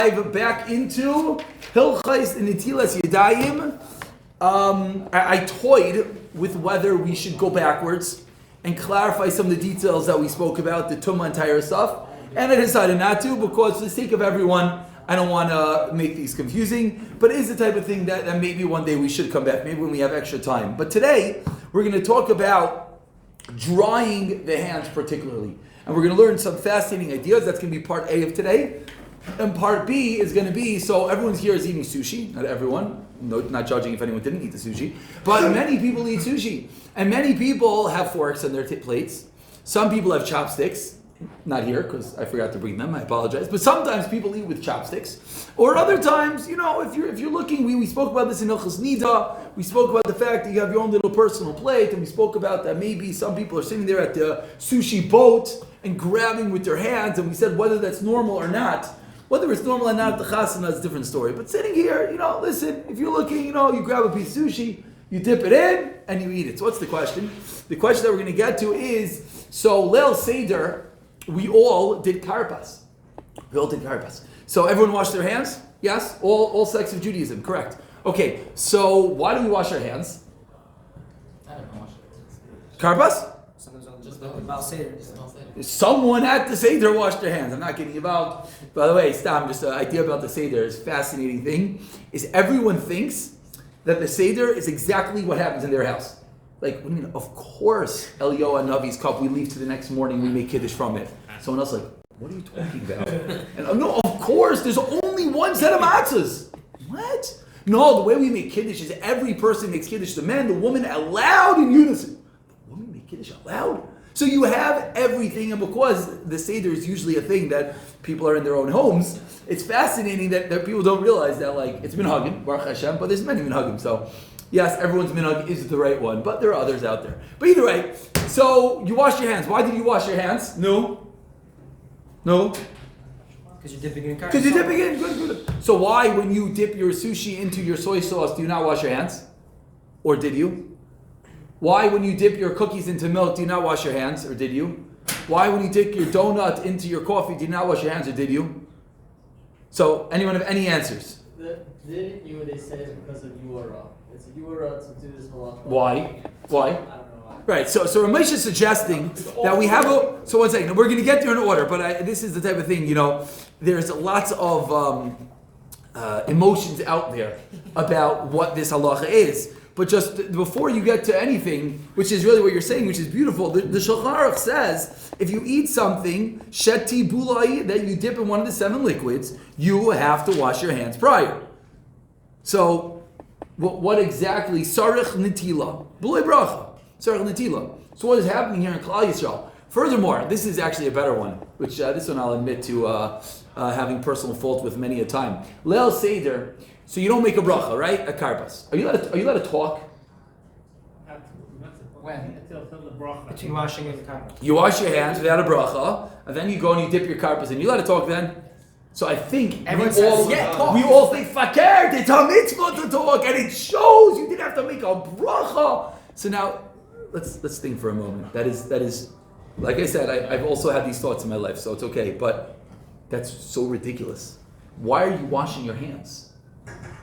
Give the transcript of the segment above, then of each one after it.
Back into Hilchos Netilas Yadaim. I toyed with whether we should go backwards and clarify some of the details that we spoke about, the Tumah and Tyra stuff, and I decided not to because for the sake of everyone, I don't want to make these confusing, but it is the type of thing that maybe one day we should come back, maybe when we have extra time. But today, we're going to talk about drying the hands particularly, and we're going to learn some fascinating ideas. That's going to be part A of today. And part B is going to be, so everyone's here is eating sushi, not everyone, no, not judging if anyone didn't eat the sushi, but many people eat sushi, and many people have forks on their plates. Some people have chopsticks, not here because I forgot to bring them, I apologize, but sometimes people eat with chopsticks, or other times, if you're looking, we spoke about this in Hilchos Nida, we spoke about the fact that you have your own little personal plate, and we spoke about that maybe some people are sitting there at the sushi boat and grabbing with their hands, and we said whether that's normal or not. Whether it's normal or not, the chasana is a different story. But sitting here, listen, if you're looking, you grab a piece of sushi, you dip it in, and you eat it. So what's the question? The question that we're going to get to is, so Leil Seder, we all did karpas. So everyone washed their hands? Yes? All sects of Judaism, correct. Okay, so why do we wash our hands? I don't know. Karpas? Just Someone at the Seder washed their hands. I'm not kidding about. By the way, Stam, just the idea about the Seder is a fascinating thing. Is everyone thinks that the Seder is exactly what happens in their house. Like, what do you mean? Of course, Elio and Navi's cup, we leave to the next morning, we make Kiddush from it. Someone else like, what are you talking about? And no, of course, there's only one set of matzahs. What? No, the way we make Kiddush is every person makes Kiddush. The man, the woman, allowed in unison. The woman make Kiddush allowed? So you have everything, and because the Seder is usually a thing that people are in their own homes, it's fascinating that people don't realize that, it's minhagim, Baruch Hashem, but there's many minhagim. So, yes, everyone's minhag is the right one, but there are others out there. But either way, so you wash your hands. Why did you wash your hands? No? because you're dipping in. Because you're dipping in. Good. So why, when you dip your sushi into your soy sauce, do you not wash your hands? Or did you? Why, when you dip your cookies into milk, do you not wash your hands, or did you? Why, when you dip your donut into your coffee, do you not wash your hands, or did you? So, anyone have any answers? Didn't you, they say it's because of Yura. It's Yura to do this halacha. Why? I don't know why. Right, so Ramesh is suggesting that we have so one second, we're going to get there in order, but this is the type of thing, there's lots of emotions out there about what this halacha is. But just before you get to anything, which is really what you're saying, which is beautiful, the Shulchan Aruch says, if you eat something, sheti bulai, that you dip in one of the 7 liquids, you have to wash your hands prior. So, what exactly? Sarich netila. Bulai bracha. Sarich netila. So what is happening here in Klal Yisrael? Furthermore, this is actually a better one, which this one I'll admit to having personal fault with many a time. Leil Seder, so you don't make a bracha, right? A karpas. Are you allowed to talk? When? Between washing and the karpas. You wash your hands without a bracha, and then you go and you dip your karpas, and you allowed to talk then? So I think everyone says, talk. We all think, fakir, it's a mitzvah to talk, and it shows you didn't have to make a bracha. So now, let's think for a moment. That is, like I said, I've also had these thoughts in my life, so it's okay, but that's so ridiculous. Why are you washing your hands?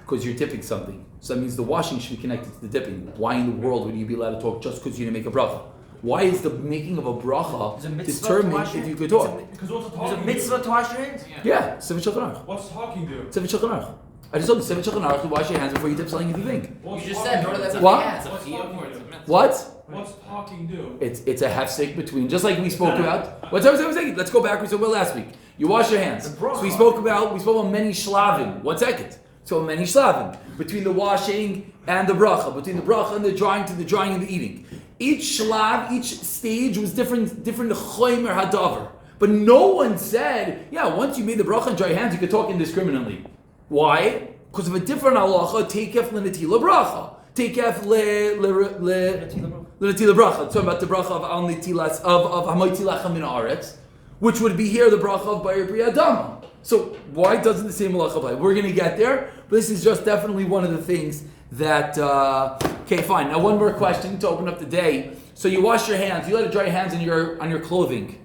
Because you're dipping something. So that means the washing should be connected to the dipping. Why in the world would you be allowed to talk just because you didn't make a bracha? Why is the making of a bracha determined if you could talk? Because what's Is talking it mitzvah to wash your hands? Yeah, Seven Shulchan Aruch. What's talking do? Seven Shulchan Aruch. I just told you, Seven Shulchan Aruch to wash your hands before you dip something if you think. What's You just talking said, do? that's What? What? What's talking do? It's a hefsek between, just like we spoke about. What's up? Let's go back. We spoke about last week. You wash your hands. So we spoke about many shlavim. 1 second. So many shlavim between the washing and the bracha, between the bracha and the drying to the drying and the eating. Each shlav, each stage was different chomer hadavar. But no one said, once you made the bracha and dry your hands, you could talk indiscriminately. Why? Because of a different halacha, teikef lenetila bracha. Teikef lenetila bracha. It's talking about the bracha of al netilas, of hamoitzi lachem min haaretz, which would be here the bracha of Bayer Pri Adama. So why doesn't the same halacha apply? We're going to get there, but this is just definitely one of the things that, okay, fine. Now one more question to open up the day. So you wash your hands, you let it dry your hands on your clothing.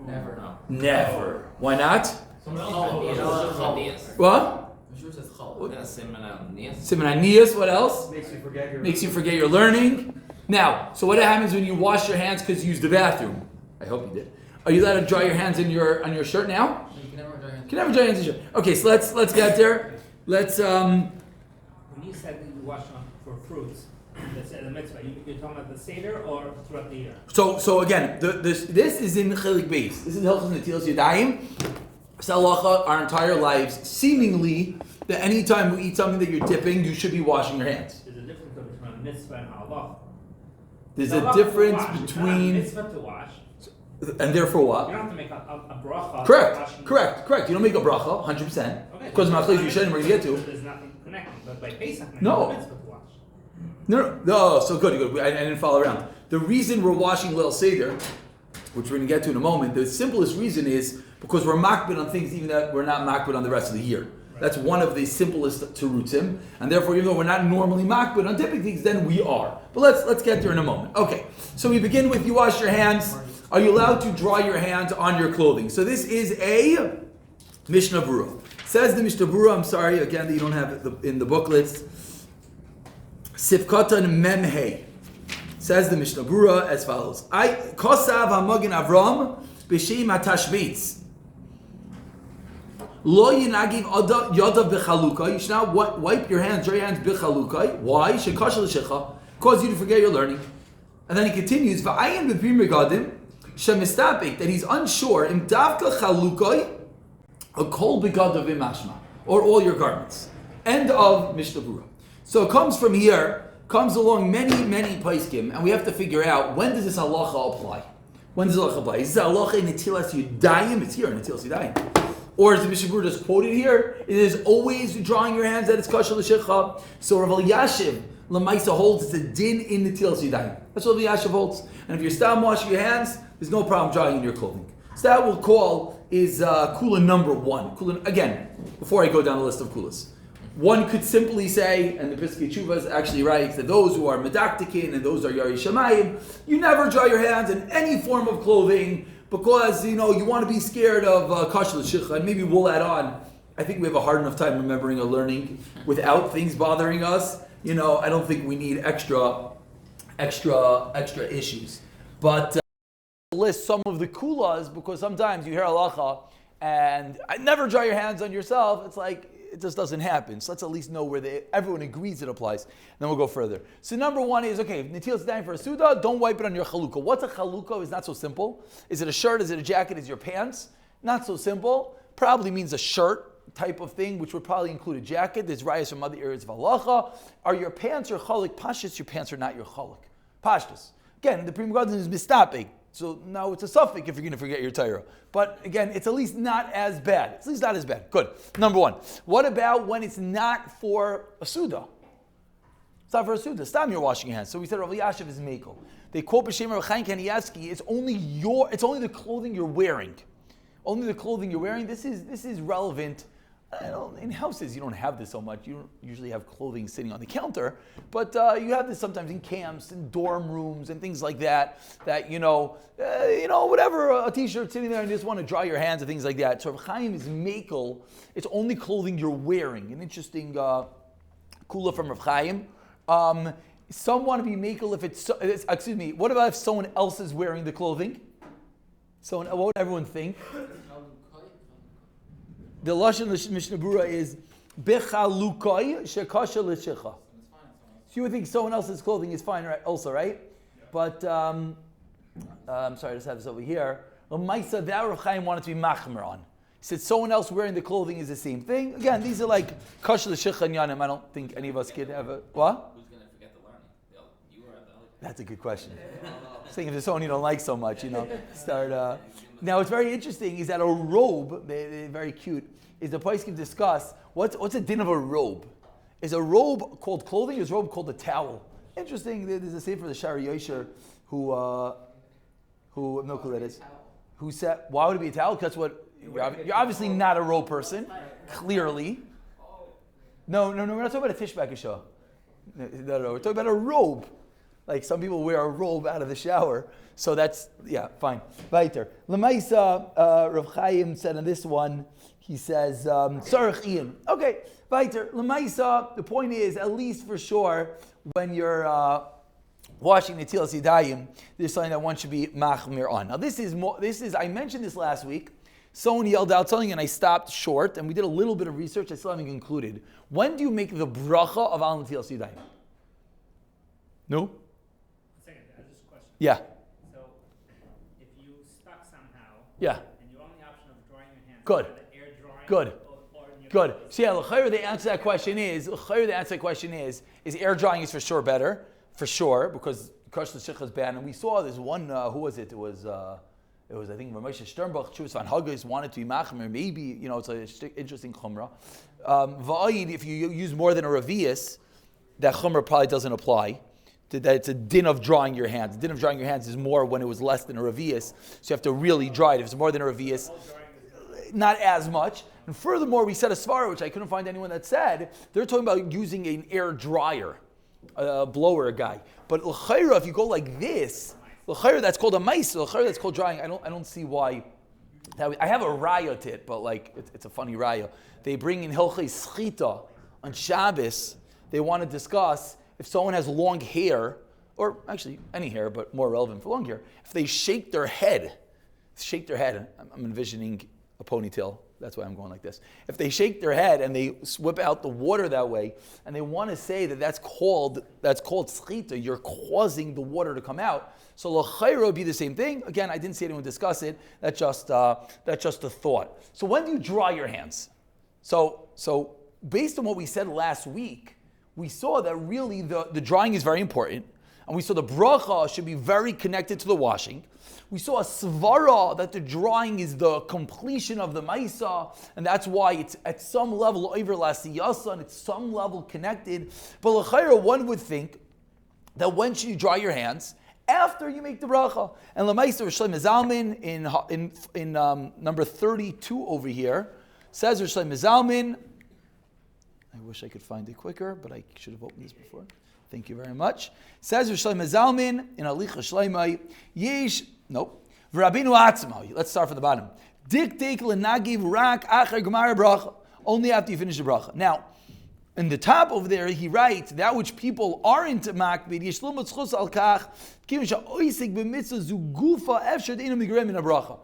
Never. Never. Why not? Someone else What? Simananias, what else? Makes you forget your learning. Now, so what happens when you wash your hands because you used the bathroom? I hope you did. Are you allowed to dry your hands on your shirt now? You can never dry hands. Can never dry your hands in your shirt. Okay, so let's get there. Let's When you said that you wash on for fruits, that's the mitzvah. You're talking about the seder or throughout the year? So again, this is in Chelik Beis. This is Hilchos Netilas Yadaim. Salacha, our entire lives, seemingly that any time we eat something that you're dipping, you should be washing your hands. There's a difference between a mitzvah and halacha. There's It's a halacha difference to wash. It's not a between, mitzvah to wash. and therefore what? You don't have to make a bracha. Correct. You don't make a bracha, 100%. Okay. Because Machlei Rishonim we're going to get to. There's nothing connecting. But by Pesach, No. it's a mitzvah to wash. No. So good. I didn't follow around. The reason we're washing Leil Seder, which we're going to get to in a moment, the simplest reason is because we're makbid on things even that we're not makbid on the rest of the year. That's one of the simplest terutzim, and therefore, even though we're not normally makbid on dipping things, then we are. But let's get there in a moment. Okay, so we begin with you wash your hands. Are you allowed to dry your hands on your clothing? So this is a Mishnah Berurah. Says the Mishnah Berurah, I'm sorry, again, that you don't have it in the booklets. Sifkatan Memhei. Says the Mishnah Berurah as follows. Kosav HaMagen Avram B'Shem HaTashbitz. Lo Yinagiv Yodav B'Chalukai. You should not wipe your hands, dry your hands B'Chalukai. Why? Shekasha L'Shecha. Cause you to forget your learning. And then he continues, V'ayin B'Prim Regadim Shemistabek, that he's unsure, Im Davka Chalukai, a kol B'Gadav Imashma, or all your garments. End of Mishnah Berurah. So it comes from here, comes along many paiskim, and we have to figure out when does this halacha apply? When does the halacha apply? Is this halacha in Netilas Yadaim? It's here in Netilas Yadaim. Or as the Mishnah Berurah just quoted here, it is always drawing your hands that it's kasher l'shecha. So Rav Elyashiv Lamaisa holds it's a din in Netilas Yadaim. That's what Rav Elyashiv holds. And if you're still washing your hands, there's no problem drying in your clothing. So that we'll call is kula number one. Kula, again, before I go down the list of kulas. One could simply say, and the Piskei Tshuva actually writes that those who are medaktikin and those are yari shamayim, you never dry your hands in any form of clothing because you want to be scared of kasher l'shicha. And maybe we'll add on. I think we have a hard enough time remembering or learning without things bothering us. I don't think we need extra issues. But list some of the kulas because sometimes you hear halacha and I never dry your hands on yourself. It's like it just doesn't happen. So let's at least know where everyone agrees it applies. Then we'll go further. So number one is, okay, Netilas Yadaim for a Suda, don't wipe it on your chalukah. What's a chalukah? Is not so simple. Is it a shirt? Is it a jacket? Is it your pants? Not so simple. Probably means a shirt type of thing, which would probably include a jacket. There's rayas from other areas of halacha. Are your pants your chalik? Pashtus, your pants are not your chalik. Pashtus. Again, the Prima Garden is mistapik. So now it's a suffix if you're going to forget your Torah. But again, it's at least not as bad. It's at least not as bad. Good. Number one. What about when it's not for a Suda? It's not for a Suda. Stam, you're washing your hands. So we said Rav Elyashiv is Mekel. They quote B'Shem Rav Chaim Kanievsky, it's only the clothing you're wearing. Only the clothing you're wearing. This is relevant. In houses, you don't have this so much. You don't usually have clothing sitting on the counter, but you have this sometimes in camps and dorm rooms and things like that. That whatever, a t-shirt sitting there and you just want to dry your hands and things like that. So Rav Chaim is mekel. It's only clothing you're wearing. An interesting kula from Rav Chaim. Some want to be mekel if it's. Excuse me. What about if someone else is wearing the clothing? What would everyone think? The lashon Mishnah Berurah is bechalukai shekasha l'shecha. So you would think someone else's clothing is fine, right? Also, right? Yeah. But I'm sorry, I just have this over here. L'maisa, that Rav Chaim wanted to be machmer on. He said someone else wearing the clothing is the same thing. Again, these are like kasha l'shecha and yanim. I don't think any of us could have a what? Who's going to forget the learning? You or the other? That's a good question. Saying if there's someone you don't like so much, start. Now, what's very interesting is that a robe, they're very cute, is the place can discuss what's the din of a robe. Is a robe called clothing or is a robe called a towel? Interesting, there's a sefer the Shari Yosher who no clue that is, who said, why would it be a towel? Because you're obviously not a robe person, clearly. No, we're not talking about a tishbak show. No, we're talking about a robe. Like some people wear a robe out of the shower. So that's, fine. Weiter. Lemaisa, Rav Chaim said on this one, He says, Tzarech Ian. Okay, weiter. L'maisa, the point is, at least for sure, when you're washing Netilas Yadaim, there's something that one should be machmir on. Now this is, I mentioned this last week. Someone yelled out something and I stopped short, and we did a little bit of research. I still haven't concluded. When do you make the bracha of Al Netilas Yadaim? No? Second, just a question. Yeah. So, if you stuck somehow, Yeah. and your only option of drying your hands Good. is either air drying Good. or in your Good. So yeah, l'chayr, the answer to that question is air drying is for sure better, for sure, because Krush l'shich is bad. And we saw this one, who was it? It was I think Ramosha Sternbach, Chuvas van Haggis wanted to be machmer. Maybe, it's an interesting chumrah. Va'ayid, if you use more than a revius, that chumrah probably doesn't apply. That it's a din of drying your hands. The din of drying your hands is more when it was less than a revius, so you have to really dry it. If it's more than a revius, not as much. And furthermore, we said a svara, which I couldn't find anyone that said, they're talking about using an air dryer, a blower guy. But l'chayra, if you go like this, l'chayra, that's called a mais. L'chayra, that's called drying. I don't see why. I have a raya to it, but it's a funny raya. They bring in hilchei schita on Shabbos. They want to discuss if someone has long hair, or actually any hair, but more relevant for long hair, if they shake their head, I'm envisioning a ponytail, that's why I'm going like this. If they shake their head and they whip out the water that way, and they want to say that's called schita, you're causing the water to come out. So l'chayra would be the same thing. Again, I didn't see anyone discuss it. That's just a thought. So when do you dry your hands? So based on what we said last week, we saw that really the drying is very important. And we saw the bracha should be very connected to the washing. We saw a svara that the drying is the completion of the maisa, and that's why it's at some level over lasiyasa, and it's some level connected. But l'chayra, one would think that when should you dry your hands? After you make the bracha. And l'maisa Rosh Hashanah Zalman in number 32 over here says Rosh Hashanah Zalman. I wish I could find it quicker, but I should have opened this before. Thank you very much. Says Rosh Hashanah Zalman in Alicha Shleimai, Yesh, nope, V'Rabbeinu Atzma. Let's start from the bottom. Diktek l'nagiv rak acher gemara bracha. Only after you finish the bracha. Now, in the top over there, he writes, that which people aren't makbid, yeshlum tzchus al kach, kivin sha'oisik b'mitzvah zu gufa efshad inu migrem in a bracha.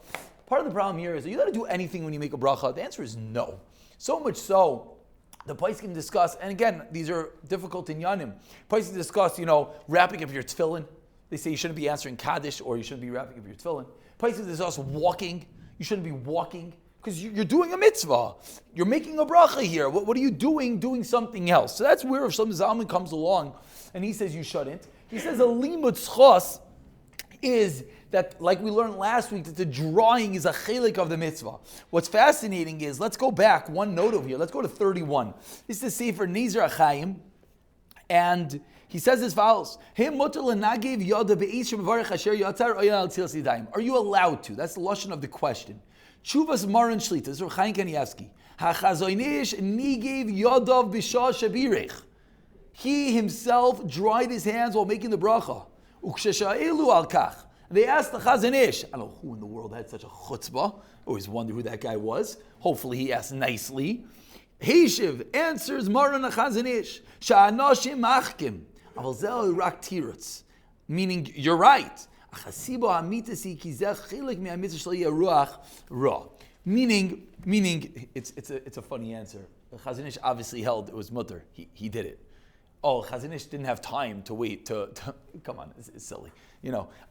Part of the problem here is, are you allowed to do anything when you make a bracha? The answer is no. So much so, the place can discuss, and again, these are difficult in Yanim. Place can discuss, wrapping up your tefillin. They say you shouldn't be answering Kaddish, or you shouldn't be wrapping up your tefillin. Place can discuss walking. You shouldn't be walking, because you're doing a mitzvah. You're making a bracha here. What are you doing? Doing something else. So that's where Rosh Hashanah Zalman comes along, and he says you shouldn't. He says a limud schos is that, like we learned last week, that the drawing is a chelik of the mitzvah. What's fascinating is, let's go back one note over here. Let's go to 31. This is the Sefer Nezer HaChaim, and he says as follows: Are you allowed to? That's the lashon of the question. Chuvas Maran Shlita. This is Rav Chaim Kanievsky. HaChazoinish nigev yadav b'shah shabirech. He himself dried his hands while making the bracha. Ukshesha'elu al kach. They asked the Chazon Ish. I don't know who in the world had such a chutzpah. Always wonder who that guy was. Hopefully he asked nicely. Heishiv answers Maran Chazon Ish. Sha'anoshim machkim. Aval zeh rak tirutz. Meaning, you're right. Meaning, it's a funny answer. The Chazon Ish obviously held it was mutter. He did it. Oh, Chazon Ish didn't have time to wait to come on, it's silly.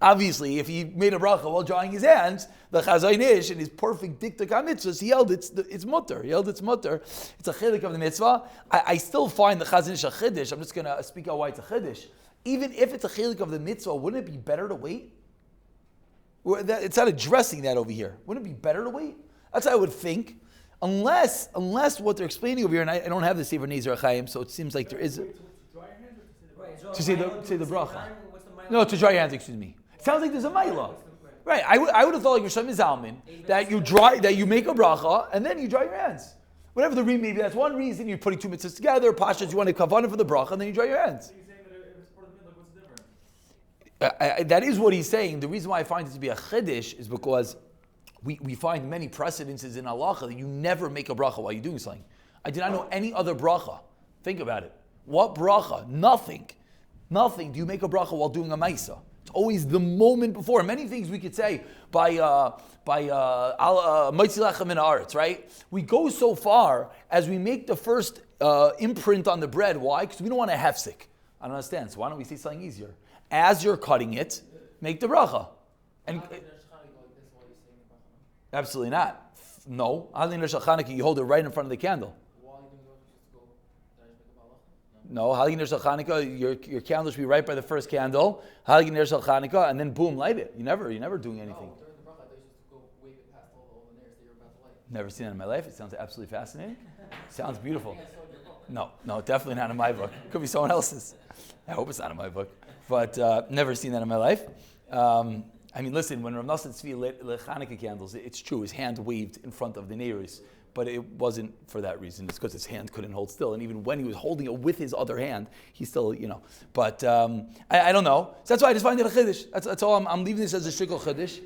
Obviously, if he made a bracha while drying his hands, the Chazon Ish in his perfect diktuk mitzvahs, he held it's mutter. He held it's mutter. It's a chiddush of the mitzvah. I still find the Chazon Ish a chiddush. I'm just going to speak out why it's a chiddush. Even if it's a chiddush of the mitzvah, wouldn't it be better to wait? It's not addressing that over here. Wouldn't it be better to wait? That's what I would think. Unless what they're explaining over here, and I don't have the Sefer Nezer HaChaim, so it seems like there is... To say the bracha. No, to dry your hands, excuse me. It sounds like there's a ma'ila. Right, I would have thought like Rosh Hashanah Zalman, that you make a bracha, and then you dry your hands. Whatever the reason, maybe that's one reason, you're putting two mitzvahs together, pashas, you want to kavanah for the bracha, and then you dry your hands. That is what he's saying. The reason why I find it to be a chiddush is because we find many precedences in halacha that you never make a bracha while you're doing something. I do not know any other bracha. Think about it. What bracha? Nothing do you make a bracha while doing a maisa. It's always the moment before. Many things we could say by Moitzi Lechem min haaretz, right? We go so far as we make the first imprint on the bread. Why? Because we don't want to hefsek. I don't understand. So why don't we say something easier? As you're cutting it, make the bracha. And absolutely not. No. You hold it right in front of the candle. No, Haligin Ner Shel Chanukah, your candle should be right by the first candle. Haligin Ner Shel Chanukah, and then boom, light it. You're never doing anything. During the bracha, they just go wave it past all the nairs that you're about to light. Never seen that in my life. It sounds absolutely fascinating. Sounds beautiful. No, definitely not in my book. Could be someone else's. I hope it's not in my book. But never seen that in my life. I mean, listen, when Rav Nosson Tzvi lit Chanukah candles, it's true, his hand waved in front of the neiros. But it wasn't for that reason. It's because his hand couldn't hold still. And even when he was holding it with his other hand, he still, But I don't know. So that's why I just find it a chiddush. That's all. I'm leaving this as a shikol chiddush.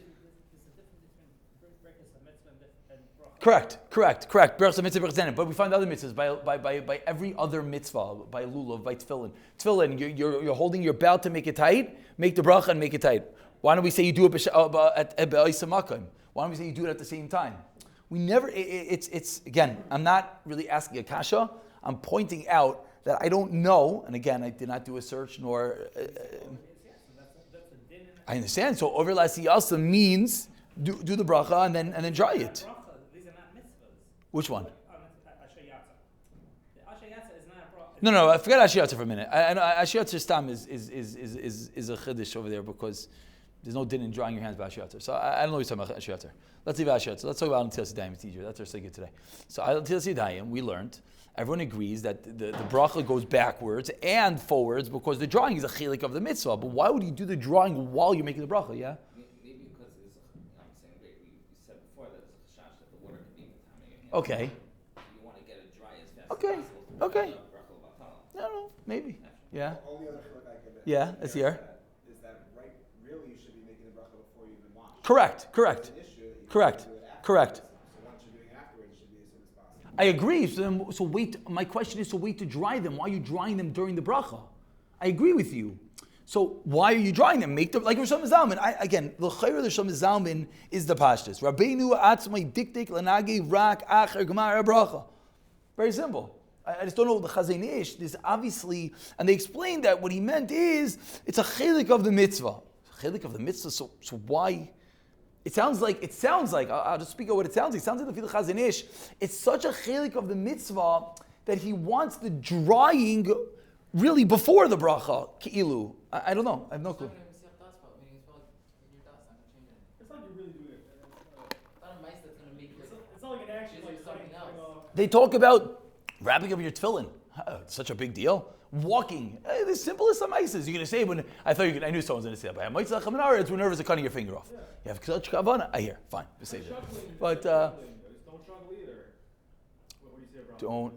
Correct. Berachas mitzvah berachas. But we find other mitzvahs by every other mitzvah, by lulav, by tefillin. Tefillin, you're holding your belt to make it tight. Make the bracha and make it tight. Why don't we say you do it at be'oisa makom? Why don't we say you do it at the same time? We never, it's again, I'm not really asking a kasha, I'm pointing out that I don't know, and again, I did not do a search, nor, I understand, so over lasiyasa means do the bracha and then dry it. These are not mitzvahs. Which one? No, forget Ashiyatza for a minute. Ashiyatza stam is a chiddush over there because there's no din in drying your hands by Ashiyatzer. So I don't know what you're talking about Ashiyatzer. Let's leave Ashiyatzer. Let's talk about Netilas Yadaim. It's easier. That's our second today. So Netilas Yadaim, we learned, everyone agrees that the bracha goes backwards and forwards because the drawing is a chilik of the mitzvah. But why would you do the drawing while you're making the bracha? Yeah? Maybe because I'm saying, we said before that there's a shash that the water could be contaminating your hands. Okay. You want to get it dry as fast Okay. as possible. Okay. No, maybe. Yeah. Only other chiluk I could Yeah, let's hear. Is that right? Really, you should be making the bracha before you even wash. Correct. It's an issue that you Correct. can't do it afterwards. Correct. So once you're doing it afterwards, it should be as soon as possible. I agree. So wait. My question is, so wait to dry them. Why are you drying them during the bracha? I agree with you. So why are you drying them? Make them like Rosh Zalman. Again, the chayr of Rosh Zalman is the pashtus. Rabbeinu atzmai diktik lanagi rak acher gemara bracha. Very simple. I just don't know the Chazon Ish. There's obviously, and they explained that what he meant is it's a chelik of the mitzvah. Chelik of the mitzvah. So why? It sounds like. I'll just speak of what it sounds like. It sounds like the Chazon Ish. It's such a chelik of the mitzvah that he wants the drying really before the bracha. Ki'ilu. I don't know. I have no clue. It's It's not you really do it. not a mice that's going to make it. It's not like an action It's like like something cutting else. off. They talk about wrapping up your tefillin. It's such a big deal. Walking. The simplest of mices. You're going to say when I knew someone was going to say that. But Moitzi Lechem min haaretz, we're nervous of cutting your finger off. Yeah. You have such kavana. I hear. Fine. Just say that. Shuckling, But just don't shuckle either. What do you say, bro? don't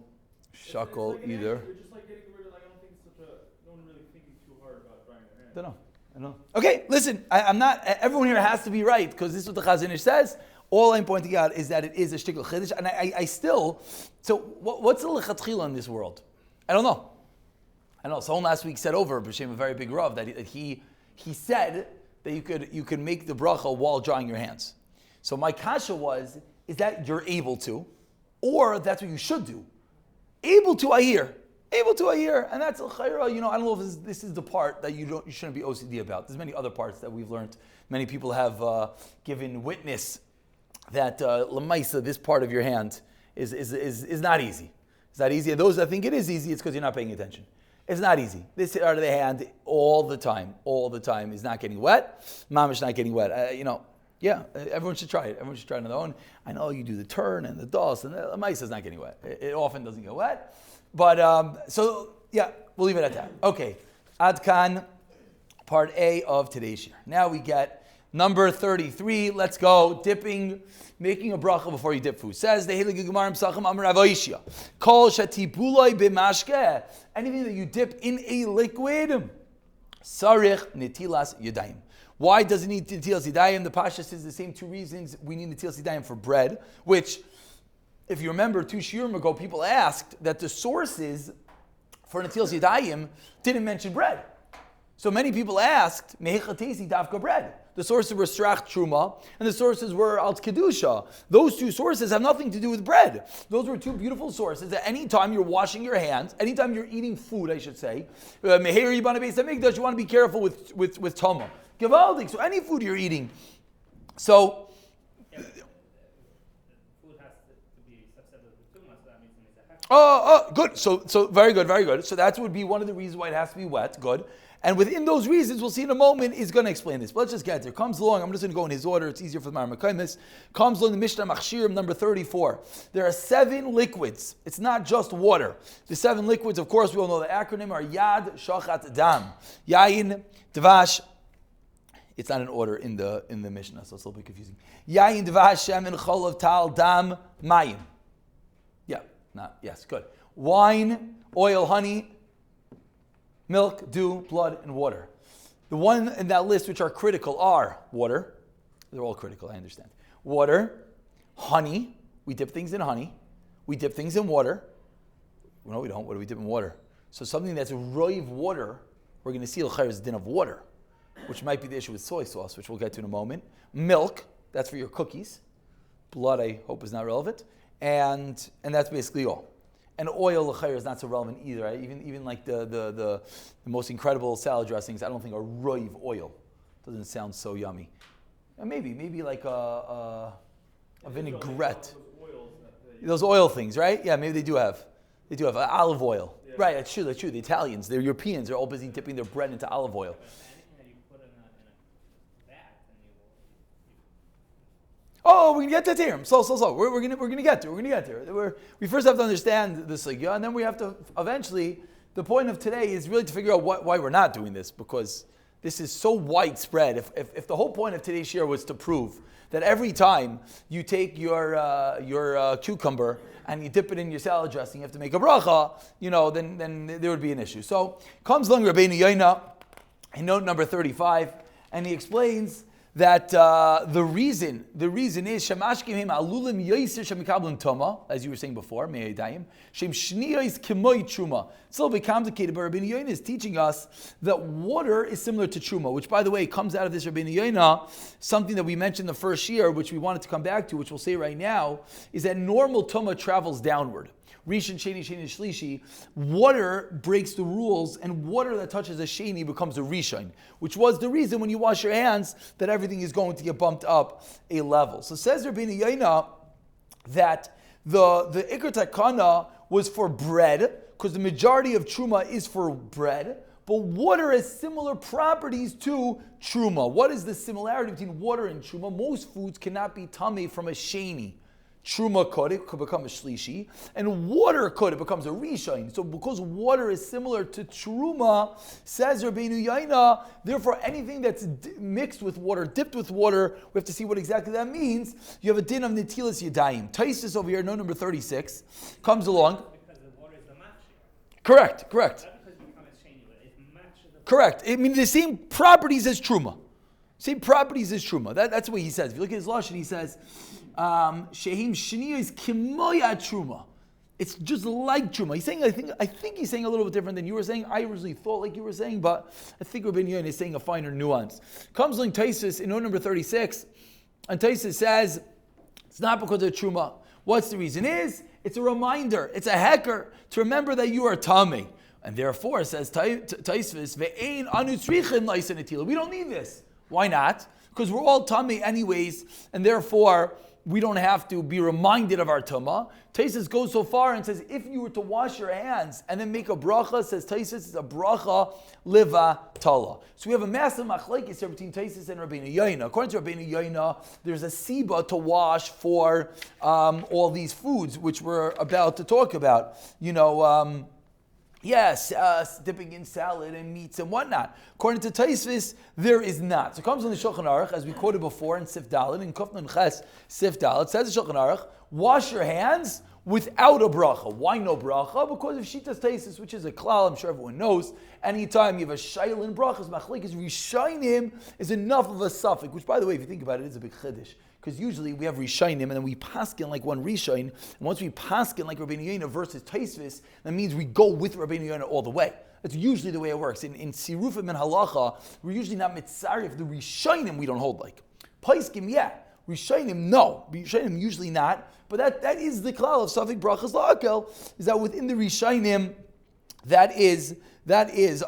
It's shuckle like an either. action. You're just like getting rid of. I don't think it's such a. No one really thinking too hard about drying their hands. I don't know. Okay, listen. I'm not. Everyone here has to be right because this is what the Chazon Ish says. All I'm pointing out is that it is a shtickle chiddush, and I still. So what's the lechatchila in this world? I don't know. Someone last week said over B'Shem, a very big rav, that he said that you could make the bracha while drying your hands. So my kasha is that you're able to, or that's what you should do. Able to, I hear, and that's l'chayra. I don't know if this is the part that you shouldn't be OCD about. There's many other parts that we've learned. Many people have given witness that lemaisa, this part of your hand is not easy. It's not easy. And those that think it is easy, it's because you're not paying attention. It's not easy. This part of the hand all the time is not getting wet. Mamish not getting wet. Everyone should try it. Everyone should try it on their own. I know you do the turn and the dos, and the mice is not getting wet. It often doesn't get wet. But, we'll leave it at that. Okay. Adkan, part A of today's shir. Now we get number 33. Let's go. Dipping, making a bracha before you dip food. Says the Heilige Gemara Psachim Amar Rav Oishia. Kol shatipuloi b'mashkeh. Anything that you dip in a liquid, sarich netilas yadaim. Why does it need Netilas Yadayim? The Pasha says the same two reasons we need Netilas Yadayim for bread, which, if you remember, 2 shiurim ago, people asked that the sources for Netilas Yadayim didn't mention bread. So many people asked, Mehechatesi Davka bread. The sources were Strach Truma, and the sources were Alt Kedusha. Those 2 sources have nothing to do with bread. Those were 2 beautiful sources that any time you're washing your hands, anytime you're eating food, I should say, Meher Yibana Beis HaMikdash, you want to be careful with Toma. Givaldik, so any food you're eating. So, Yeah, the food has to be susceptible to too much, so that means it's a heck. good. So very good, very good. So that would be one of the reasons why it has to be wet. Good. And within those reasons, we'll see in a moment, he's going to explain this. But let's just get there. Comes along, I'm just going to go in his order, it's easier for the Maramekaimis. Comes along the Mishnah Machshirim, number 34. There are 7 liquids. It's not just water. The 7 liquids, of course, we all know the acronym are Yad, Shachat, Dam. Yayin, Dvash. It's not an order in the Mishnah, so it's a little bit confusing. Yayin, Dvash, Shemin, Cholav, Tal, Dam, Mayim. Yes, good. Wine, oil, honey, milk, dew, blood, and water. The one in that list which are critical are water. They're all critical, I understand. Water, honey. We dip things in honey. We dip things in water. No, we don't. What do we dip in water? So something that's roiv water, we're going to see l'chayr din of water, which might be the issue with soy sauce, which we'll get to in a moment. Milk, that's for your cookies. Blood, I hope, is not relevant. And that's basically all. And oil l'chayr is not so relevant either. Right? Even like the most incredible salad dressings, I don't think are roiv oil. Doesn't sound so yummy. And maybe like a vinaigrette. Those oil things, right? Yeah, maybe they do have olive oil. Yeah. Right, that's true. The Italians, they're Europeans, they're all busy dipping their bread into olive oil. Anything that you put in a vat, and Oh, we're gonna get that here. So. We're gonna get there. We first have to understand the sugya, and then we have to eventually. The point of today is really to figure out why we're not doing this, because this is so widespread. If the whole point of today's share was to prove that every time you take your cucumber and you dip it in your salad dressing, you have to make a bracha, then there would be an issue. So comes along Rabbeinu Yoina in note number 35, and he explains that the reason is Shamashkim him alulim yoiser shemikablim toma, as you were saying before, me'edayim shem shniyos kemoi truma. It's a little bit complicated, but Rabbeinu Yoina is teaching us that water is similar to truma, which, by the way, comes out of this Rabbeinu Yoina. Something that we mentioned the first year, which we wanted to come back to, which we'll say right now, is that normal toma travels downward. Rishon, Sheni, Shlishi, water breaks the rules, and water that touches a Sheni becomes a Rishon, which was the reason when you wash your hands that everything is going to get bumped up a level. So says Rabbeinu Yoina that the Iker Takana was for bread, because the majority of Truma is for bread, but water has similar properties to Truma. What is the similarity between water and Truma? Most foods cannot be tamei from a Sheni. Truma could, it could become a shlishi, and water could, it becomes a rishon. So because water is similar to truma, says Rabbeinu Yoina, therefore anything that's mixed with water, dipped with water, we have to see what exactly that means. You have a din of Netilas Yadaim. Taisus over here, note number 36, comes along. because the water is the machshir. Correct. Not because you become a sheni, but it's machshir. Correct. I mean the same properties as truma. Same properties as truma. That's what he says. If you look at his lashon, he says, Shehim Shniyos Kimoya Truma. It's just like Truma. He's saying, I think he's saying a little bit different than you were saying. I originally thought like you were saying, but I think Rabbeinu Yoina is saying a finer nuance. Comes along Taisus in note number 36, and Taisus says, it's not because of Truma. What's the reason? It's a reminder, it's a hecker to remember that you are Tamei. And therefore, says Taisus, Ve'ein anu tzrichin la'isen etila. We don't need this. Why not? Because we're all Tamei anyways, and therefore, we don't have to be reminded of our Tumah. Taisus goes so far and says, if you were to wash your hands and then make a bracha, says Taisus, it's a bracha liva tala. So we have a massive machlekes here between Taisus and Rabbeinu Yoina. According to Rabbeinu Yoina, there's a siba to wash for all these foods, which we're about to talk about. Yes, dipping in salad and meats and whatnot. According to Taisvis, there is not. So it comes in the Shulchan Aruch, as we quoted before in Sif Dalet, in Kuf Nun Ches Sif Dalet, it says in Shulchan Aruch, wash your hands without a bracha. Why no bracha? Because of Shitas Taisvis, which is a klal, I'm sure everyone knows. Anytime you have a shayl in brachas, machlekes rishayim is enough of a suffix, which by the way, if you think about it, is a big chiddush. Because usually we have Rishayim and then we paskin like one Rishayin. And once we paskin like Rabbeinu Yonah versus Taisvis, that means we go with Rabbeinu Yonah all the way. That's usually the way it works. In Sirufim and Halacha, we're usually not mitzarif. The Rishayim we don't hold like. Paiskim, yeah. Rishayim, no. Rishayim usually not. But that is the klal of Safik Brachas La'akel, is that within the Rishayim, that is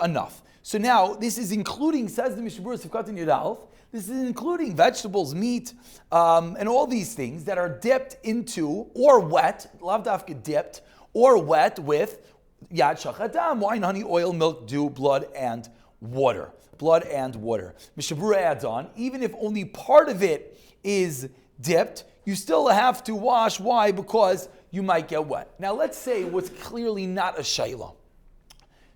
enough. So now, this is including, says the Mishabur Sifkat in Yudalf, this is including vegetables, meat, and all these things that are dipped into, or wet, lavdafka dipped, or wet with yad shachadam, wine, honey, oil, milk, dew, blood, and water. Blood and water. Mishabura adds on, even if only part of it is dipped, you still have to wash. Why? Because you might get wet. Now let's say what's clearly not a shayla.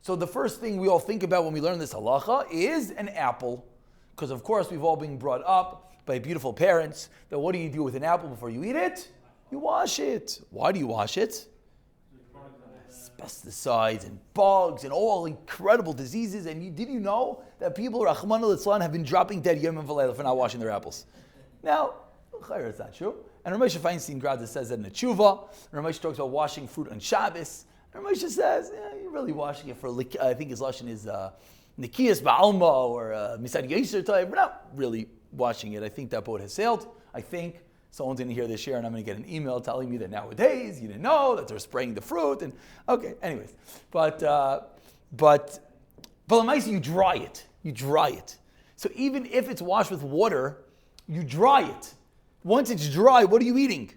So the first thing we all think about when we learn this halacha is an apple. Because of course we've all been brought up by beautiful parents that what do you do with an apple before you eat it? You wash it. Why do you wash it? Pesticides and bugs and all incredible diseases. And did you know that people, Rahman al-Islam, have been dropping dead Yom V'Leila for not washing their apples? Now, it's not true. And Ramesha Feinstein Grada says that in the Tshuva. Ramesha talks about washing fruit on Shabbos. And Ramesha says, you're really washing it for, I think his lashon is Nikias Ba'alma or Misad Yisr type. We're not really washing it. I think that boat has sailed. I think someone's going to hear this year and I'm going to get an email telling me that nowadays you didn't know that they're spraying the fruit. And okay, anyways. But you dry it. You dry it. So even if it's washed with water, you dry it. Once it's dry, what are you eating?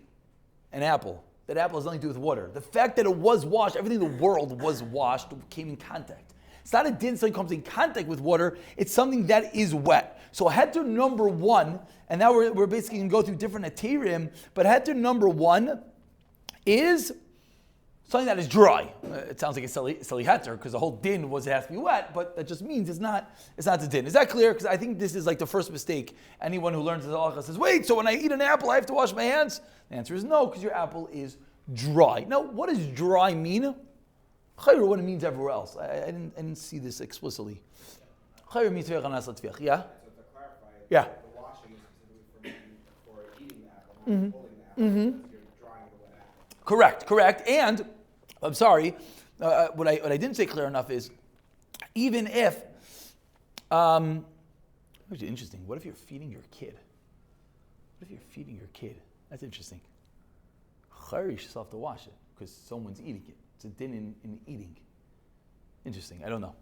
An apple. That apple has nothing to do with water. The fact that it was washed, everything in the world was washed, came in contact. It's not a din, something comes in contact with water. It's something that is wet. So heter number one, and now we're basically going to go through different atirim, but heter number one is something that is dry. It sounds like a silly heter because the whole din was it has to be wet, but that just means it's not the din. Is that clear? Because I think this is like the first mistake. Anyone who learns the halacha says, wait, so when I eat an apple, I have to wash my hands? The answer is no, because your apple is dry. Now, what does dry mean? Chayr, what it means everywhere else. I didn't see this explicitly. Chayr means yeah? So to clarify, Yeah. the washing is specifically for eating the apple, not pulling the apple, because you're drying the wet apple. Correct. And, I'm sorry, what I didn't say clear enough is, even if, actually interesting, what if you're feeding your kid? That's interesting. Chayr, you still have to wash it, because someone's eating it. It's a din in eating. Interesting. I don't know.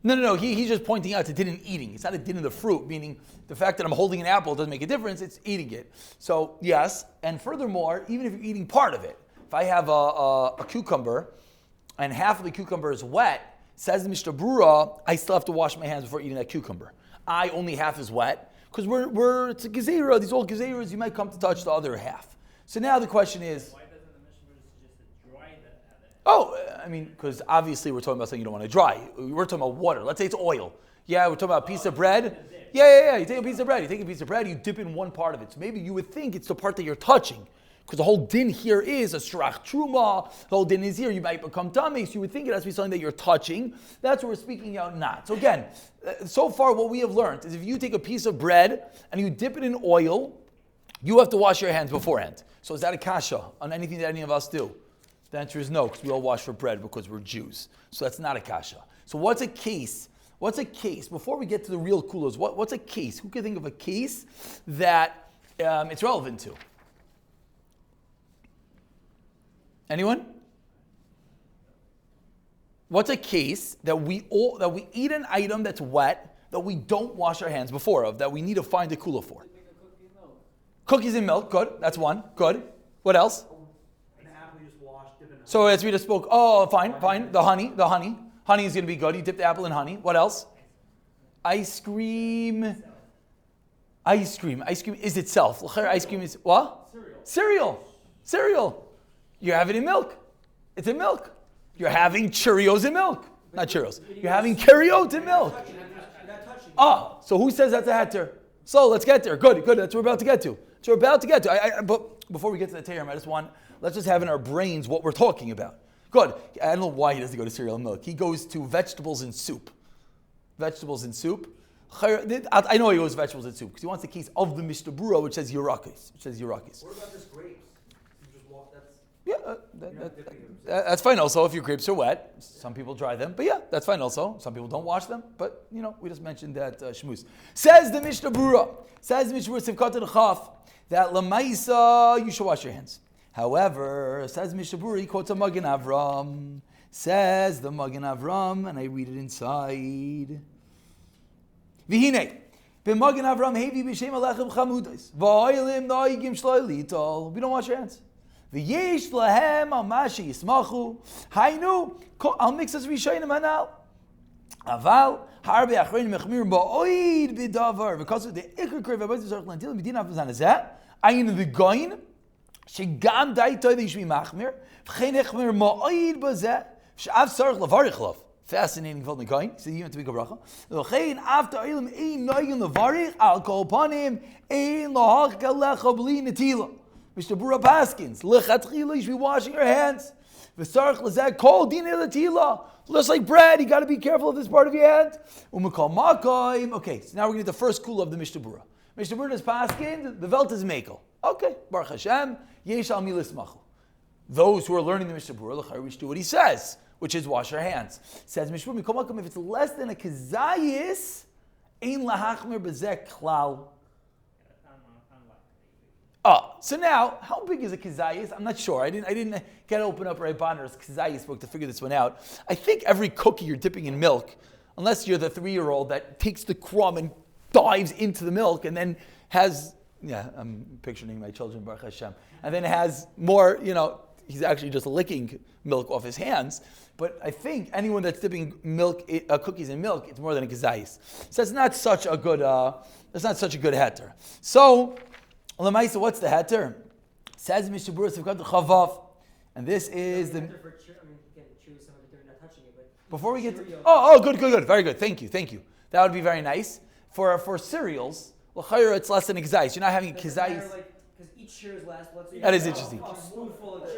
No. He's just pointing out it's a din in eating. It's not a din in the fruit, meaning the fact that I'm holding an apple doesn't make a difference. It's eating it. So yes, and furthermore, even if you're eating part of it, if I have a cucumber and half of the cucumber is wet, says the Mishnah Brura, I still have to wash my hands before eating that cucumber. Only half is wet. Because it's a gezerah, these old gezerahs, you might come to touch the other half. So now the question is... Why doesn't the Mishnah suggest to dry that? Because obviously we're talking about something you don't want to dry. We're talking about water. Let's say it's oil. Yeah, we're talking about a piece of bread. Yeah. You take a piece of bread, you dip in one part of it. So maybe you would think it's the part that you're touching. Because the whole din here is a shrach truma. The whole din is here. You might become tummy. So you would think it has to be something that you're touching. That's what we're speaking out not. So again, so far what we have learned is if you take a piece of bread and you dip it in oil, you have to wash your hands beforehand. So is that a kasha on anything that any of us do? The answer is no, because we all wash for bread because we're Jews. So that's not a kasha. So what's a case? Before we get to the real kulos, what's a case? Who can think of a case that it's relevant to? Anyone? What's a case that we eat an item that's wet that we don't wash our hands before of, that we need to find a kula for? Cookies and milk, good. That's one. Good. What else? An apple you just washed, dip in honey. So as we just spoke, fine. The honey. Honey is going to be good. You dip the apple in honey. What else? Ice cream. Ice cream is itself. Ice cream is what? Cereal. Cereal. You have it in milk. It's in milk. You're having Cheerios in milk. Not Cheerios. You're having Keriot in milk. So who says that's a heter? So let's get there. Good. That's what we're about to get to. But before we get to the Tehrim, let's just have in our brains what we're talking about. Good. I don't know why he doesn't go to cereal and milk. He goes to vegetables and soup. Vegetables and soup. I know he goes vegetables and soup because he wants the case of the Mishnah Berurah, which says Yerakis. What about just grapes? You just walk, That's fine also if your grapes are wet. Some people dry them. But yeah, that's fine also. Some people don't wash them. But, we just mentioned that shmuz. Says the Mishnah Berurah. Sivkat al-Chaf, that Lamaisa, you should wash your hands. However, says Mishnah Berurah, he quotes a Magen Avram. Says the Magen Avram, and I read it inside. V'hinei, b'Magen Avram hevi b'shem alechem chamudais, v'oilim noigim shloi litol. We don't wash your hands. V'yesh lahem al mashi yismachu, hainu, al mixas rishonim anal. Aval, harbe achrein mechmir ba'oid b'davar, because of the ikr krev abazis arch lantil, midin afazan hazeh, ayin the goin, shegam daitoi v'yishmi machmir, v'chein echmir ma'oid b'zeh, v'shav sarach lavarich lov. Fascinating from the coin. See, you have to make a bracha. L'chein after ilim ein noigin levarich al kol panim ein lahach galecha bli netila. Mr. Berurah Paskins lechatchila you should be washing your hands. V'sarach lezeh kol din netila. Just like bread, you got to be careful of this part of your hand. Umekol makoim. Okay, so now we're going to get the first kula of the Mishnah Berurah. Mishnah Berurah is Paskin. The Welt is Mekel. Okay, Baruch Hashem. Yesh al milas machu. Those who are learning the Mishnah Berurah, l'chayr, we should do what he says, which is wash your hands. Says Mishnah Berurah, if it's less than a kazayis, ein lahachmir bezek klal. So now, how big is a kazayis? I'm not sure. I didn't get to open up Rabbi Bonner's kazayis book to figure this one out. I think every cookie you're dipping in milk, unless you're the 3-year-old that takes the crumb and dives into the milk and then has, I'm picturing my children, Baruch Hashem, and then has more, he's actually just licking milk off his hands. But I think anyone that's dipping milk, cookies in milk, it's more than a kazayis. So it's not such a good heter. So, Lamaisa, what's the heter? Says Mishnah Berurah Sivkat Chavav, and this is the. Before we get to, good, very good. Thank you. That would be very nice for cereals. L'chayra, it's less than a kazayis. You're not having a kazayis. Because each share is last. That is interesting.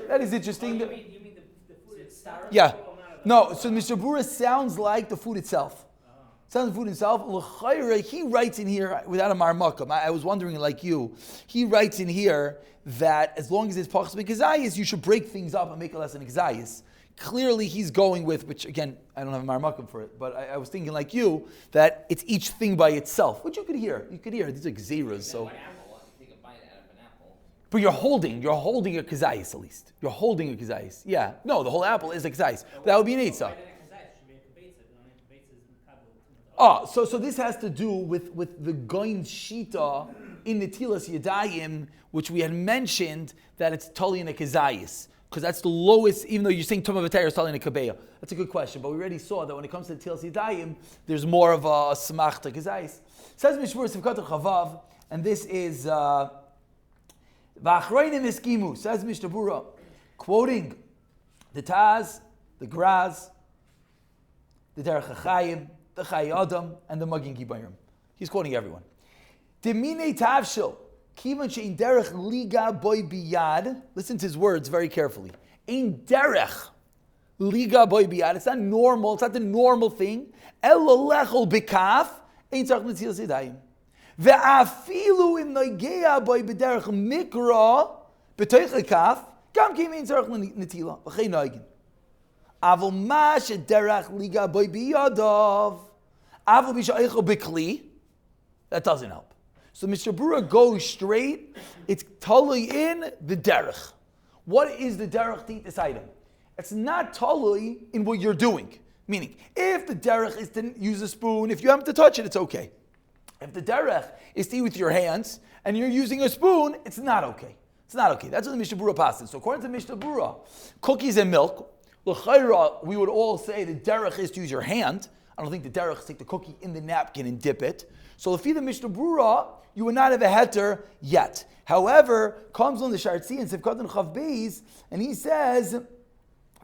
That is interesting. You mean the food itself? Yeah. No, so Mr. Berurah sounds like the food itself. Sounds like the food itself. L'chayra, he writes in here, without a marmakam, I was wondering like you, he writes in here that as long as it's pachas kazayis, you should break things up and make it less than kazayis. Clearly he's going with, which again, I don't have a marmakam for it, but I was thinking like you, that it's each thing by itself, which you could hear. These are gzeras, so. But you're holding a kazayis at least. You're holding a kazayis. Yeah. No, the whole apple is a kazayis. That would be an eitzah. So this has to do with the goin shita in Netilas Yadaim, which we had mentioned that it's tali in a kazayis. Because that's the lowest, even though you're saying Tumah V'Tayr is tali in a kabeya. That's a good question. But we already saw that when it comes to Netilas Yadaim, there's more of a smachta kazayis. Says Mishnah Berurah Sivkat Chavav, and this is V'achreinim iskimu, says Mishnah Berurah, quoting the Taz, the Graz, the Derech HaChaim, the Chai Adam, and the Magin Gibayim. He's quoting everyone. Demine tavshil, kivan she'in derech liga boy biyad. Listen to his words very carefully. Ein derech liga boy biyad. It's not normal. It's not the normal thing. Elo lechol bekaf. Ein tzarch Netilas Yadaim. Ve'afilu im noigea boy b'derech mikra b'toich lekaf. Gam kim ein tzarch netila. V'chei noigin. Avol ma shederach liga boy biyadav. Avol b'sha'eichel b'kli. That doesn't help. So Mr. Berurah goes straight. It's totally in the derech. What is the derech to eat this item? It's not totally in what you're doing. Meaning, if the derech is to use a spoon, if you have to touch it, it's okay. If the derech is to eat with your hands and you're using a spoon, it's not okay. It's not okay. That's what the Mishnah Berurah passes. So according to Mishnah Berurah, cookies and milk, l'chayra, we would all say the derech is to use your hand. I don't think the derech is to take the cookie in the napkin and dip it. So Lefi the Mishnah Brura, you would not have a heter yet. However, comes on the Shartzi and Sivkot and Chav Beis, and he says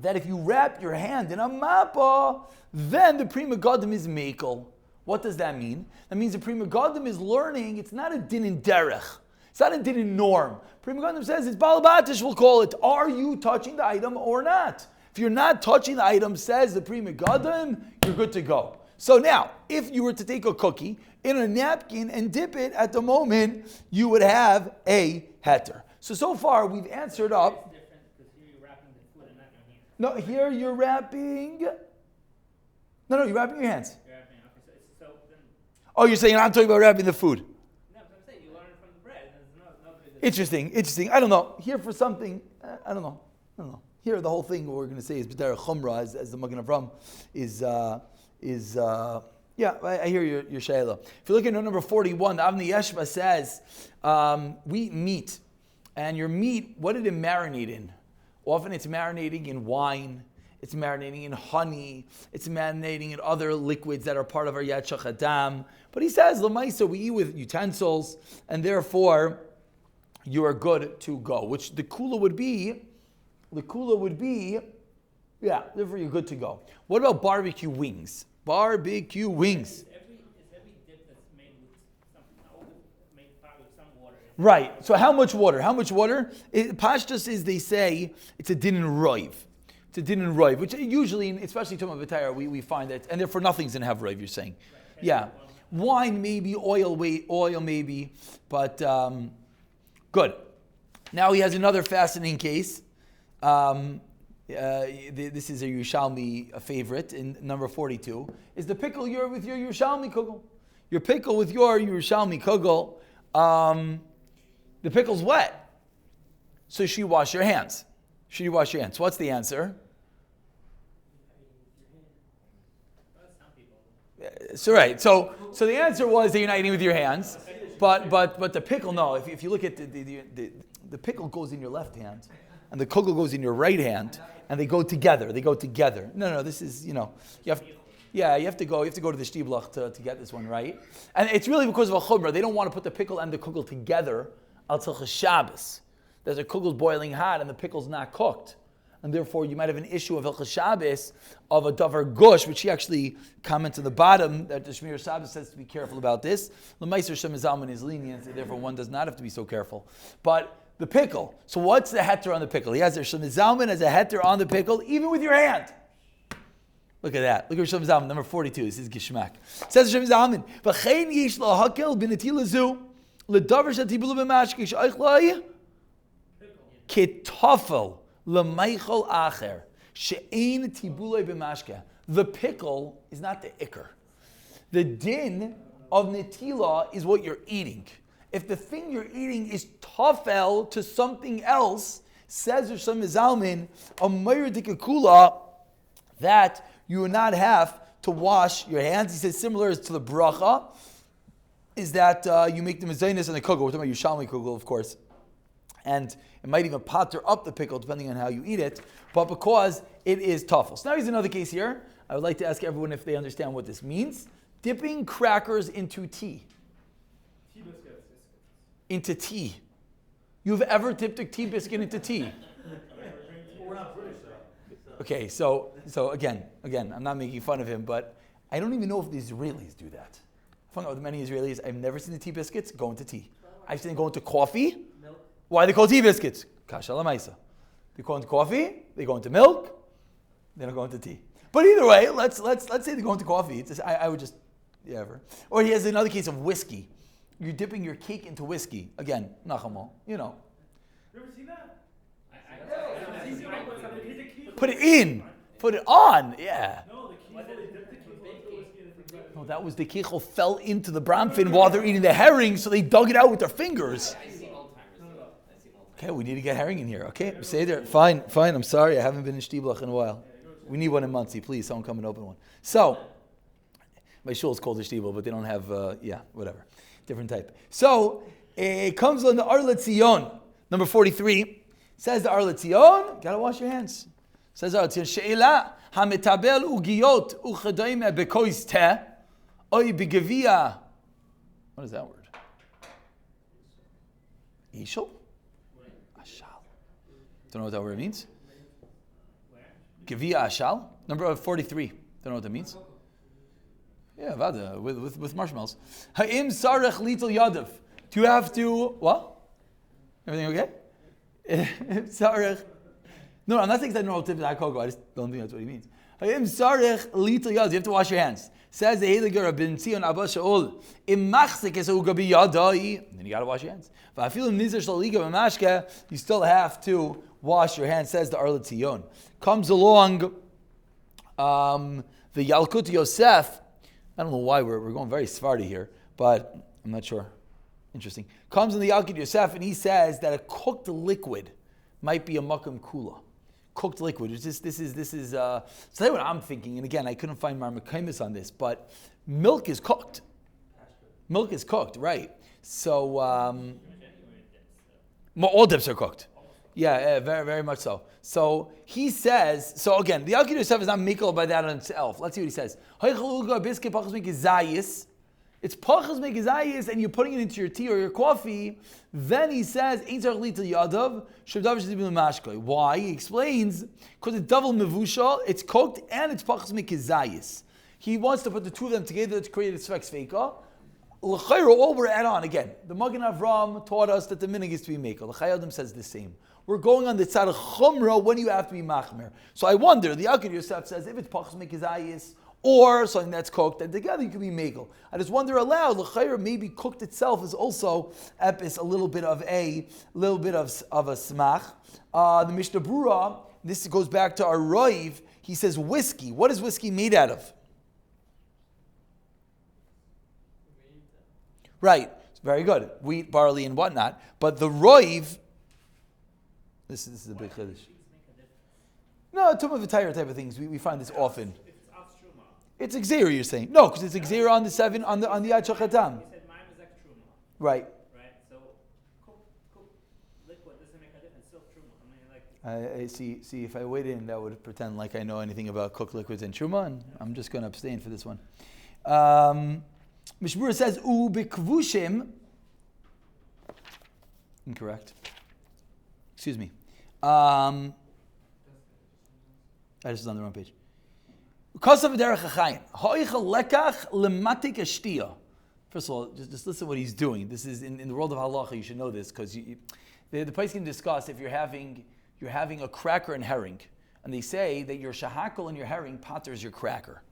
that if you wrap your hand in a mappa, then the Pri Megadim is mekel. What does that mean? That means the Pri Megadim is learning, it's not a din in derech. It's not a din in norm. Pri Megadim says, it's balabatish, we'll call it. Are you touching the item or not? If you're not touching the item, says the Pri Megadim, you're good to go. So now, if you were to take a cookie in a napkin and dip it at the moment, you would have a heter. So far we've answered up. It's different because here you're wrapping the food and not your hand. No, here you're wrapping. No, you're wrapping your hands. You're wrapping, okay, so then, Oh, you're saying I'm talking about wrapping the food. no, but I'm saying you learn it from the bread. There's no Interesting. I don't know. Here for something, I don't know. Here the whole thing we're going to say is B'derech Chumrah, as the Magen Avram is yeah, I hear your shayla. If you look at note number 41, the Avnei Yeshva says, we eat meat. And your meat, what did it marinate in? Often it's marinating in wine, it's marinating in honey, it's marinating in other liquids that are part of our Yad Shachadam. But he says, Lamaisa, we eat with utensils, and therefore you are good to go. Which the kula would be, yeah, therefore you're good to go. What about barbecue wings? Barbecue wings. Is every dip that's made with something, made probably with some water. Right. So how much water? Pashtus is, they say, it's a din and roiv. It's a din and roiv, which usually, especially in Tumah V'Tayar, we find that, and therefore nothing's going to have roiv, you're saying. Right. Yeah. Wine maybe, oil maybe, but good. Now he has another fascinating case. This is a Yerushalmi favorite in number 42. Is the pickle with your Yerushalmi kugel? Your pickle with your Yerushalmi kugel, the pickle's wet. So should you wash your hands? What's the answer? So right. So the answer was that you're not eating with your hands, but the pickle, no. If you look at the pickle goes in your left hand, and the kugel goes in your right hand, and they go together. No, this is, you have to go to the Shtiblach to get this one right. And it's really because of a chumrah. They don't want to put the pickle and the kugel together al tzilchas Shabbos. There's a kugel's boiling hot and the pickle's not cooked. And therefore you might have an issue of Hilchas Shabbos of a davar gush, which he actually comments on the bottom that the Shmir Shabbos says to be careful about this. L'maiser Shem Zalman is lenient, and therefore one does not have to be so careful. But the pickle. So what's the heter on the pickle? He has there Shem Zalman as a heter on the pickle, even with your hand. Look at that. Look at Shem Zalman, number 42. This is Gishmak. Says Shem Zalman, V'chein yish lahakel b'netila zu l'davar shatibulu b'mashke sh'oich lai ketofel l'meichel acher she'ein tibulei b'mashke. The pickle is not the ikr. The din of netila is what you're eating. If the thing you're eating is tafel to something else, says Rishon Zalman, a meir dikakula, that you will not have to wash your hands. He says similar to the bracha, is that you make the mezainis and the kugel. We're talking about Yerushalmi kugel, of course. And it might even patter up the pickle depending on how you eat it, but because it is tafel. So now here's another case here. I would like to ask everyone if they understand what this means. Dipping crackers into tea. Into tea. You've ever dipped a tea biscuit into tea? We're not British though. Okay, so again, I'm not making fun of him, but I don't even know if the Israelis do that. I've hung out with many Israelis. I've never seen the tea biscuits go into tea. I've seen them go into coffee. Milk. Why are they called tea biscuits? Kasha lamaisa. They go into coffee. They go into milk. They don't go into tea. But either way, let's say they go into coffee. It's just, I would just, yeah, ever. Or he has another case of whiskey. You're dipping your cake into whiskey. Again, nachamal, You ever seen that? Put it in. Put it on. Yeah. No, the key they dipped the key into the whiskey and they forgot. No, that was the kichel fell into the bramfin while they're eating the herring, so they dug it out with their fingers. I see old timers do it. I see old timers. Okay, we need to get herring in here. Okay, say there. Fine. I'm sorry. I haven't been in Shtiblach in a while. We need one in Muncie. Please, someone come and open one. So, my shul is called a Shtibel, but they don't have, whatever. Different type. So, it comes on the Arlet Zion, number 43. Says the Arlet Zion, gotta wash your hands. Says the Arlet Zion, She'ela ha'metabel ugiyot uchadayim bekois te, oy begevia What is that word? Ishal? Ashal. Don't know what that word means. Gevia Ashal? Number 43. Don't know what that means. Yeah, vada, with marshmallows. Ha'im sarech litel yadav. Do you have to, what? Everything okay? Sarech. No, I'm not saying that no tip I just don't think that's what he means. Ha'im sarech litel yadav. You have to wash your hands. Says the Heiliger Rabbi Tzion Abba Shaul. Im machzik es ugabi yadai. Then you got to wash your hands. Va'afilu nizer shlaliga b'mashke. You still have to wash your hands. Says the Arla Tzion. Comes along the Yalkut Yosef. I don't know why we're going very Sephardi here, but I'm not sure. Interesting. Comes in the Yalkut Yosef and he says that a cooked liquid might be a makam kula. Cooked liquid. This is. So that's what I'm thinking. And again, I couldn't find marmakaimis on this, but milk is cooked. Milk is cooked, right? So all dips are cooked. Yeah, very, very much so. So he says, so again, the Yalkut Yosef is not mikol by that on itself. Let's see what he says. It's pachas megizayis, and you're putting it into your tea or your coffee. Then he says, why? He explains, because it's double mevushal, it's cooked, and it's pachas megizayis. He wants to put the two of them together to create a sfek sveika. L'chayra, all we're add on again. The Magen Avram taught us that the minig is to be mekel. The Chayadim says the same. We're going on the tzad of chumra when you have to be machmer. So I wonder, the Yalkut Yosef says if it's pachas mekizayis or something that's cooked, then together you can be mekel. I just wonder aloud, l'chayra maybe cooked itself is also epis a little bit of a smach. The Mishnah Brura, this goes back to our Roiv. He says whiskey. What is whiskey made out of? Right, very good. Wheat, barley, and whatnot. But the roiv, this is a big chiddush. No, some of the type of things we find this often. It's exera, you're saying? No, because it's exera on the seven on the Yad Shachatam. Right. Right. So cook liquid doesn't make a difference. Still truma. I mean, like. I see. If I wait in, that would pretend like I know anything about cooked liquids and truma, and I'm just going to abstain for this one. Mishmura says, "Ubikvushim." Incorrect. Excuse me. I just was on the wrong page. Kasav derech hachayim. Ha'oichel lekach lematik ashtia. First of all, just listen to what he's doing. This is in the world of halacha. You should know this because the place can discuss if you're having a cracker and herring, and they say that your shahakal and your herring patters your cracker.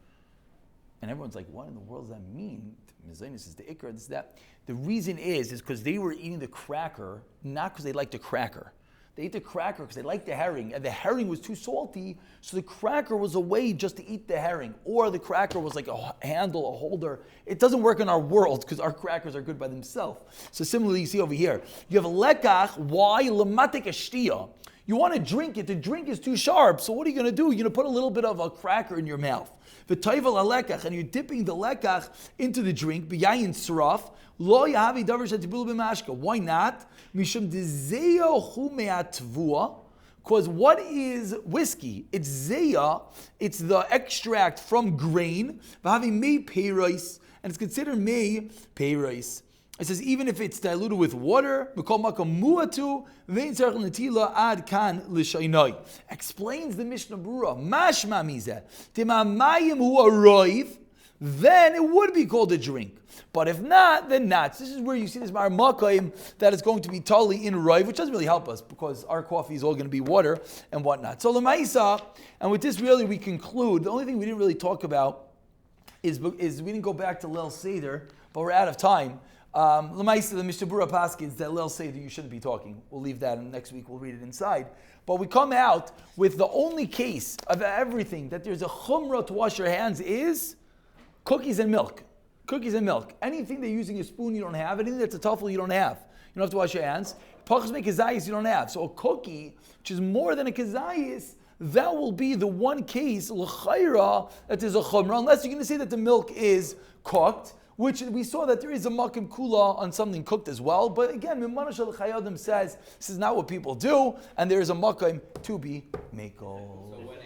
And everyone's like, what in the world does that mean? Mizainis is the ikra, this, that. The reason is because they were eating the cracker, not because they liked the cracker. They ate the cracker because they liked the herring, and the herring was too salty, so the cracker was a way just to eat the herring. Or the cracker was like a handle, a holder. It doesn't work in our world because our crackers are good by themselves. So similarly, you see over here, you have a lekach, why? Lamatik ashtiya. You want to drink it, the drink is too sharp, so what are you going to do? You're going to put a little bit of a cracker in your mouth. V'tayvel alekach, and you're dipping the lekach into the drink, b'yayin sraf, lo yahavi davar shetibulu b'mashka. Why not? Mishum dezeyo hu me'atvua, because what is whiskey? It's zeya, it's the extract from grain, v'havi mei peiros, and it's considered mei peiros. It says even if it's diluted with water, explains the Mishnah Brura. Mashma mizeh timamayim hu aroiv, then it would be called a drink. But if not, then not. So this is where you see this marmakayim that is going to be totally in roiv, which doesn't really help us because our coffee is all going to be water and whatnot. So lemaisa, and with this really we conclude. The only thing we didn't really talk about is we didn't go back to Leil Seder, but we're out of time. L'maisa, the Mishnah Brura paskins that Leil Seder you shouldn't be talking. We'll leave that, and next week we'll read it inside. But we come out with the only case of everything that there's a chumrah to wash your hands is cookies and milk. Cookies and milk. Anything that you're using a spoon you don't have. Anything that's a tuffle you don't have. You don't have to wash your hands. Pachas make kazayis you don't have. So a cookie, which is more than a kazayis, that will be the one case l'chayra that is a chumrah, unless you're going to say that the milk is cooked. Which we saw that there is a makim kula on something cooked as well. But again, Mimana Shal Chayadim says this is not what people do, and there is a makim to be mekel. So when